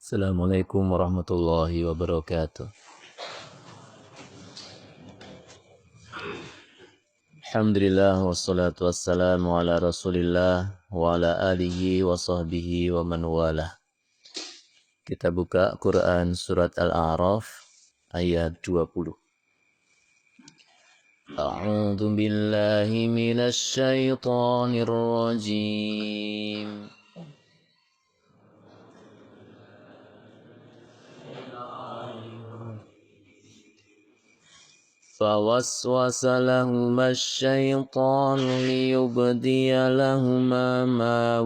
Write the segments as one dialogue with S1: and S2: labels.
S1: Assalamualaikum warahmatullahi wabarakatuh. Alhamdulillah wassalatu wassalamu ala rasulillah wa ala alihi wa sahbihi wa man walah. Kita buka Quran surat Al-A'raf ayat 20. A'udzu billahi minasy syaithanir rajim. فوسوس لهما الشيطان ليبدي لهما ما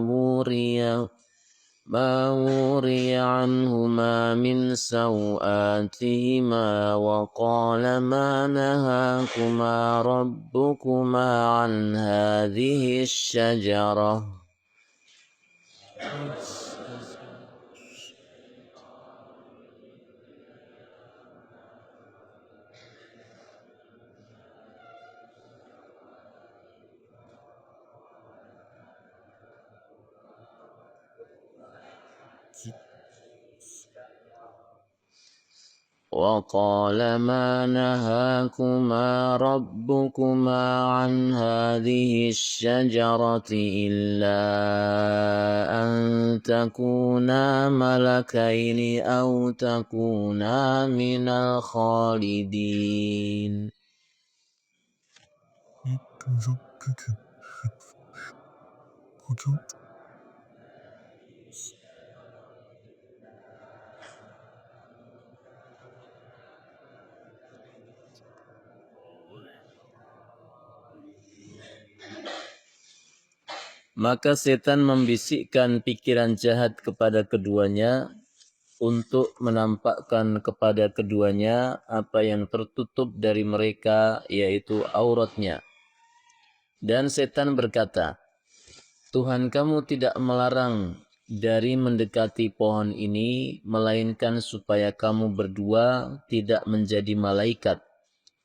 S1: وري عنهما من سوآتهما وقال ما نهاكما ربكما عن هذه الشجرة وقال ما نهاكما ربكما عن هذه الشجرة إلا أن تكونا ملكين أو تكونا من الخالدين. Maka setan membisikkan pikiran jahat kepada keduanya untuk menampakkan kepada keduanya apa yang tertutup dari mereka, yaitu auratnya. Dan setan berkata, Tuhan kamu tidak melarang dari mendekati pohon ini, melainkan supaya kamu berdua tidak menjadi malaikat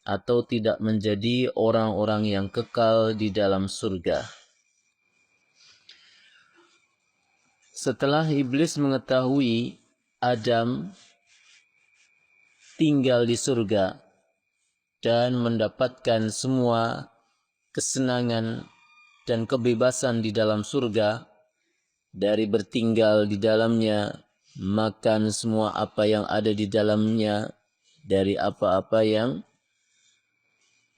S1: atau tidak menjadi orang-orang yang kekal di dalam surga. Setelah iblis mengetahui Adam tinggal di surga dan mendapatkan semua kesenangan dan kebebasan di dalam surga, dari bertinggal di dalamnya, makan semua apa yang ada di dalamnya, dari apa-apa yang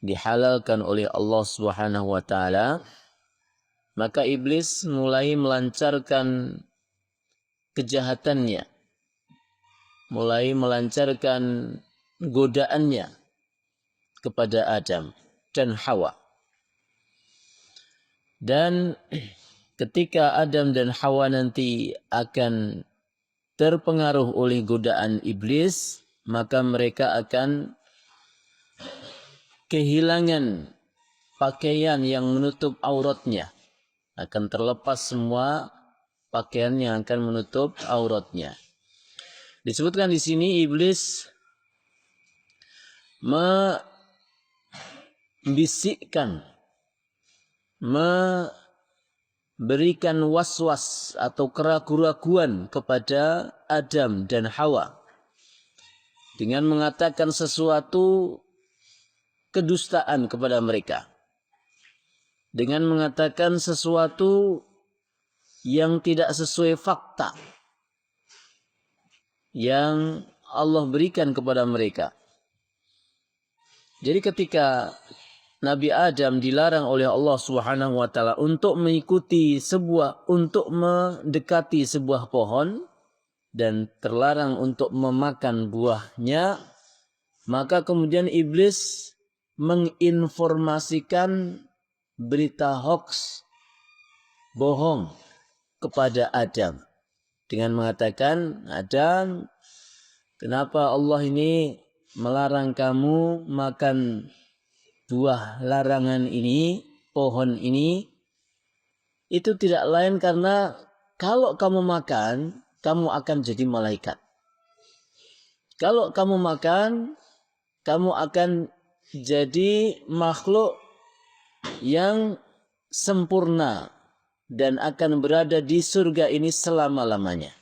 S1: dihalalkan oleh Allah Subhanahu wa taala, maka iblis mulai melancarkan kejahatannya, mulai melancarkan godaannya kepada Adam dan Hawa. Dan ketika Adam dan Hawa nanti akan terpengaruh oleh godaan iblis, maka mereka akan kehilangan pakaian yang menutup auratnya. Akan terlepas semua pakaian yang akan menutup auratnya. Disebutkan di sini iblis membisikkan, memberikan was-was atau keraguan-keraguan kepada Adam dan Hawa dengan mengatakan sesuatu kedustaan kepada mereka, dengan mengatakan sesuatu yang tidak sesuai fakta yang Allah berikan kepada mereka. Jadi ketika Nabi Adam dilarang oleh Allah Subhanahu wa taala untuk mendekati sebuah pohon dan terlarang untuk memakan buahnya, maka kemudian iblis menginformasikan berita hoax, bohong kepada Adam dengan mengatakan, Adam, kenapa Allah ini melarang kamu makan buah larangan ini, pohon ini? Itu tidak lain karena kalau kamu makan, kamu akan jadi malaikat. Kalau kamu makan, kamu akan jadi makhluk yang sempurna dan akan berada di surga ini selama-lamanya.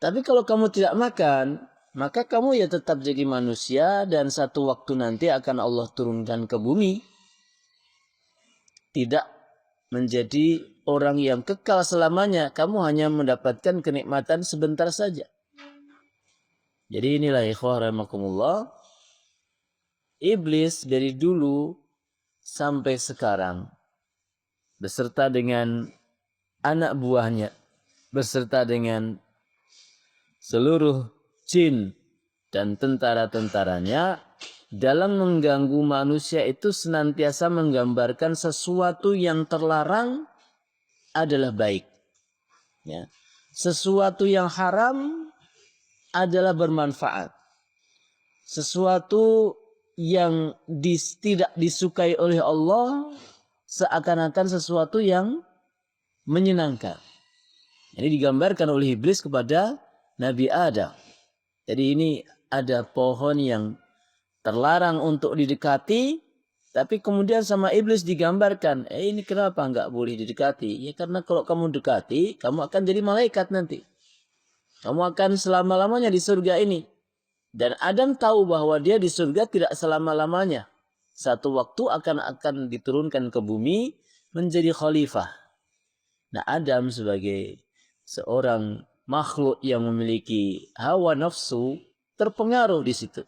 S1: Tapi kalau kamu tidak makan, maka kamu ya tetap jadi manusia dan satu waktu nanti akan Allah turunkan ke bumi. Tidak menjadi orang yang kekal selamanya. Kamu hanya mendapatkan kenikmatan sebentar saja. Jadi inilah ikhwah rahimakumullah. Iblis dari dulu sampai sekarang beserta dengan anak buahnya, beserta dengan seluruh jin dan tentara-tentaranya dalam mengganggu manusia itu senantiasa menggambarkan sesuatu yang terlarang adalah baik. Ya. Sesuatu yang haram adalah bermanfaat. Sesuatu yang tidak disukai oleh Allah seakan-akan sesuatu yang menyenangkan. Ini digambarkan oleh iblis kepada Nabi Adam. Jadi ini ada pohon yang terlarang untuk didekati, tapi kemudian sama iblis digambarkan, ini kenapa nggak boleh didekati? Ya karena kalau kamu dekati, kamu akan jadi malaikat nanti. Kamu akan selama-lamanya di surga ini. Dan Adam tahu bahwa dia di surga tidak selama-lamanya. Satu waktu akan diturunkan ke bumi menjadi khalifah. Nah, Adam sebagai seorang makhluk yang memiliki hawa nafsu terpengaruh di situ.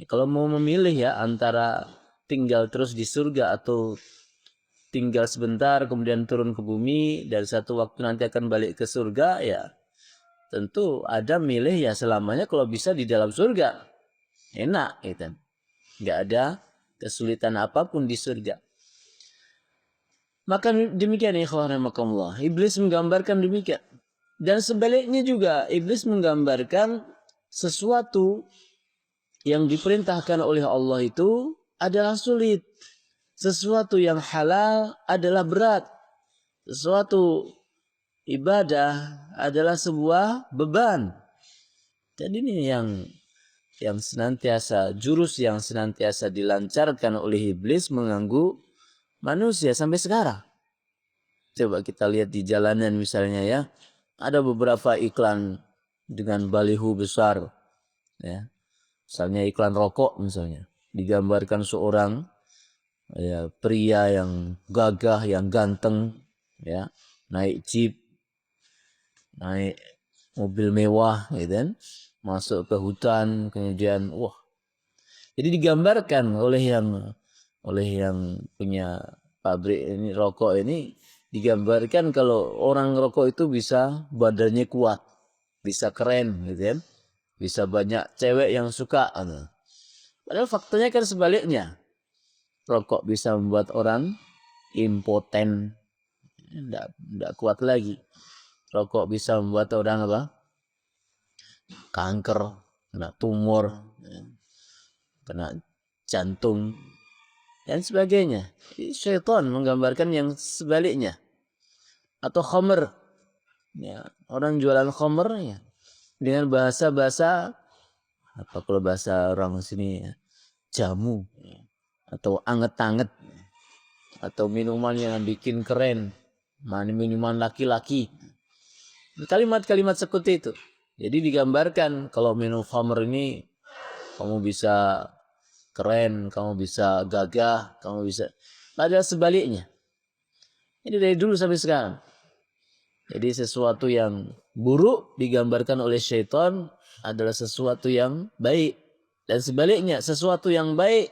S1: Kalau mau memilih ya antara tinggal terus di surga atau tinggal sebentar kemudian turun ke bumi dan satu waktu nanti akan balik ke surga, ya tentu Adam milih ya selamanya kalau bisa di dalam surga. Enak gitu. Nggak ada kesulitan apapun di surga. Maka demikian ikhwan rahimakumullah. Iblis menggambarkan demikian. Dan sebaliknya juga iblis menggambarkan sesuatu yang diperintahkan oleh Allah itu adalah sulit. Sesuatu yang halal adalah berat. Sesuatu ibadah adalah sebuah beban. Dan ini yang senantiasa, jurus yang senantiasa dilancarkan oleh iblis mengganggu manusia sampai sekarang. Coba kita lihat di jalanan misalnya ya. Ada beberapa iklan dengan baliho besar. Ya. Misalnya iklan rokok misalnya. Digambarkan seorang ya, pria yang gagah, yang ganteng. Ya. Naik jeep. Naik mobil mewah. Gitu kan. Masuk ke hutan. Kemudian wah. Jadi digambarkan oleh yang punya pabrik ini rokok ini digambarkan kalau orang rokok itu bisa badannya kuat, bisa keren gitu kan. Bisa banyak cewek yang suka. Padahal faktanya kan sebaliknya. Rokok bisa membuat orang impoten, tidak kuat lagi. Rokok bisa membuat orang apa? Kanker, kena tumor, kena jantung dan sebagainya. Syaitan menggambarkan yang sebaliknya. Atau khamr. Ya, orang jualan khamr ya, dengan bahasa-bahasa apa kalau bahasa orang sini ya, jamu ya, atau anget-anget atau minuman yang bikin keren, minuman laki-laki. Kalimat-kalimat seperti itu. Jadi digambarkan kalau minum khamr ini kamu bisa keren, kamu bisa gagah, kamu bisa. Padahal sebaliknya. Ini dari dulu sampai sekarang. Jadi sesuatu yang buruk digambarkan oleh syaitan adalah sesuatu yang baik. Dan sebaliknya, sesuatu yang baik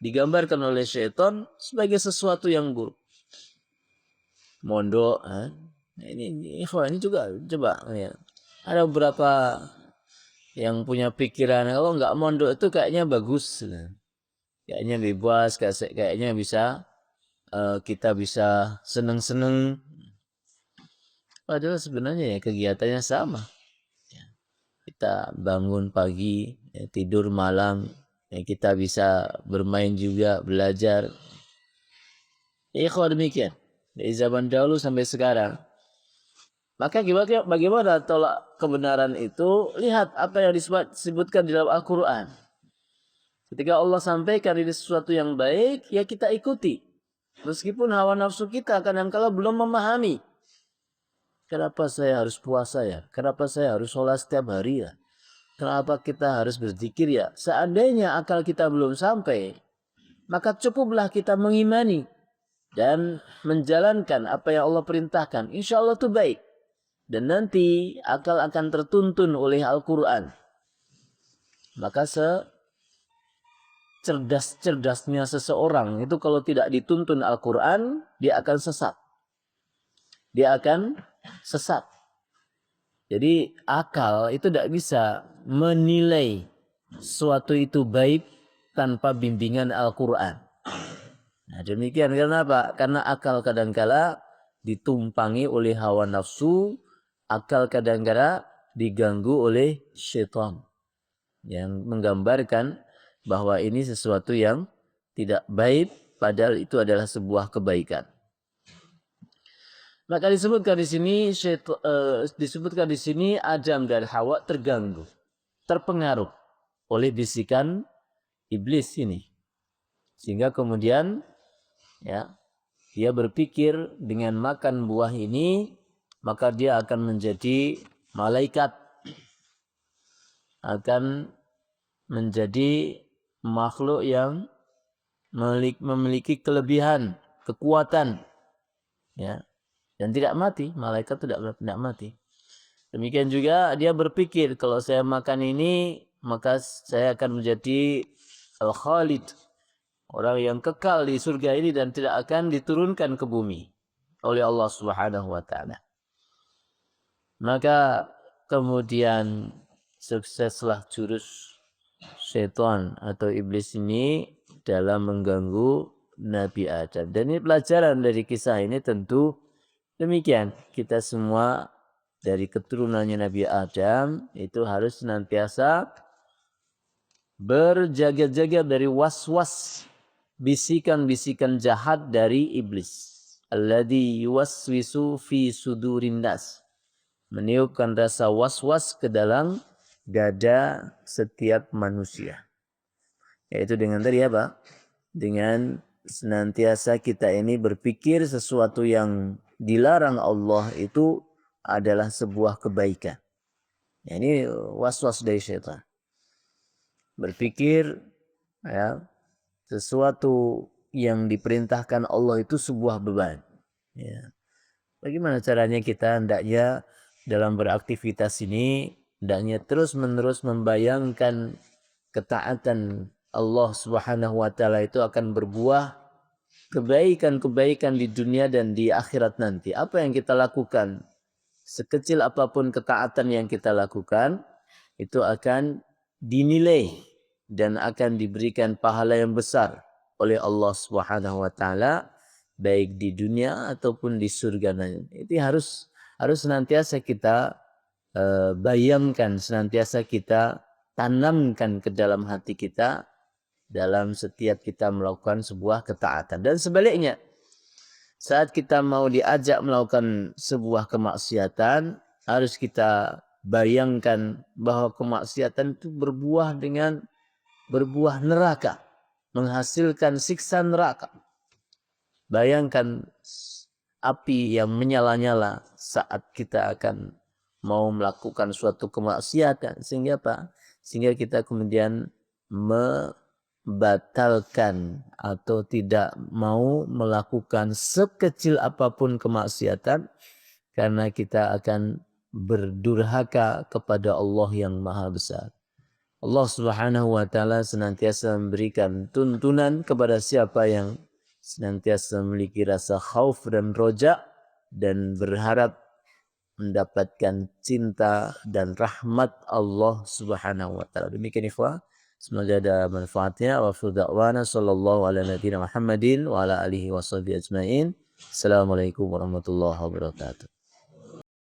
S1: digambarkan oleh syaitan sebagai sesuatu yang buruk. Mondok, ini juga coba ya. Ada beberapa yang punya pikiran kalau nggak mondok itu kayaknya bagus, kayaknya bebas, kayaknya bisa kita bisa seneng-seneng. Padahal sebenarnya ya kegiatannya sama. Kita bangun pagi, ya, tidur malam, ya, kita bisa bermain juga, belajar. Ikhwan demikian. Dari zaman dahulu sampai sekarang. Maka bagaimana tolak kebenaran itu? Lihat apa yang disebutkan di dalam Al-Quran. Ketika Allah sampaikan ini sesuatu yang baik, ya kita ikuti. Meskipun hawa nafsu kita kadang-kala belum memahami. Kenapa saya harus puasa ya? Kenapa saya harus sholat setiap hari ya? Kenapa kita harus berzikir ya? Seandainya akal kita belum sampai, maka cukuplah kita mengimani dan menjalankan apa yang Allah perintahkan. Insya Allah itu baik. Dan nanti akal akan tertuntun oleh Al-Quran. Maka secerdas-cerdasnya seseorang itu kalau tidak dituntun Al-Quran, dia akan sesat. Dia akan sesat. Jadi akal itu tidak bisa menilai sesuatu itu baik tanpa bimbingan Al-Quran. Nah demikian karena apa? Karena akal kadangkala ditumpangi oleh hawa nafsu, akal kadangkala diganggu oleh syaitan yang menggambarkan bahwa ini sesuatu yang tidak baik padahal itu adalah sebuah kebaikan. Maka disebutkan di sini Adam dan Hawa terganggu, terpengaruh oleh bisikan iblis ini. Sehingga kemudian ya, dia berpikir dengan makan buah ini maka dia akan menjadi malaikat, akan menjadi makhluk yang memiliki kelebihan, kekuatan, ya, dan tidak mati. Malaikat tidak mati. Demikian juga dia berpikir kalau saya makan ini maka saya akan menjadi al-khalid, orang yang kekal di surga ini dan tidak akan diturunkan ke bumi oleh Allah Subhanahu wa taala. Maka kemudian sukseslah jurus syaitan atau iblis ini dalam mengganggu Nabi Adam. Dan ini pelajaran dari kisah ini tentu demikian. Kita semua dari keturunannya Nabi Adam itu harus senantiasa berjaga-jaga dari was-was, bisikan-bisikan jahat dari iblis. Alladzi yuwaswisu fi sudurin nas. Meniupkan rasa was-was ke dalam dada setiap manusia. Yaitu dengan tadi apa? Dengan senantiasa kita ini berpikir sesuatu yang dilarang Allah itu adalah sebuah kebaikan. Ya, ini was-was dari syaitan. Berpikir ya, sesuatu yang diperintahkan Allah itu sebuah beban. Ya. Bagaimana caranya kita hendaknya dalam beraktivitas ini hendaknya terus-menerus membayangkan ketaatan Allah Subhanahu wa taala itu akan berbuah kebaikan-kebaikan di dunia dan di akhirat nanti. Apa yang kita lakukan, sekecil apapun ketaatan yang kita lakukan, itu akan dinilai dan akan diberikan pahala yang besar oleh Allah Subhanahu wa taala baik di dunia ataupun di surga nanti. Itu harus senantiasa kita bayangkan, senantiasa kita tanamkan ke dalam hati kita dalam setiap kita melakukan sebuah ketaatan. Dan sebaliknya, saat kita mau diajak melakukan sebuah kemaksiatan, harus kita bayangkan bahwa kemaksiatan itu berbuah neraka, menghasilkan siksa neraka. Bayangkan api yang menyala-nyala saat kita akan mau melakukan suatu kemaksiatan. Sehingga apa? Sehingga kita kemudian membatalkan atau tidak mau melakukan sekecil apapun kemaksiatan karena kita akan berdurhaka kepada Allah yang Maha Besar. Allah Subhanahu wa taala senantiasa memberikan tuntunan kepada siapa yang senantiasa memiliki rasa khauf dan roja dan berharap mendapatkan cinta dan rahmat Allah Subhanahu wa taala. Demikian ikhwah, semoga ada manfaatnya. Wa da'wana sallallahu ala nabiyyina Muhammadin wa ala alihi washabihi ajmain. Assalamualaikum warahmatullahi wabarakatuh.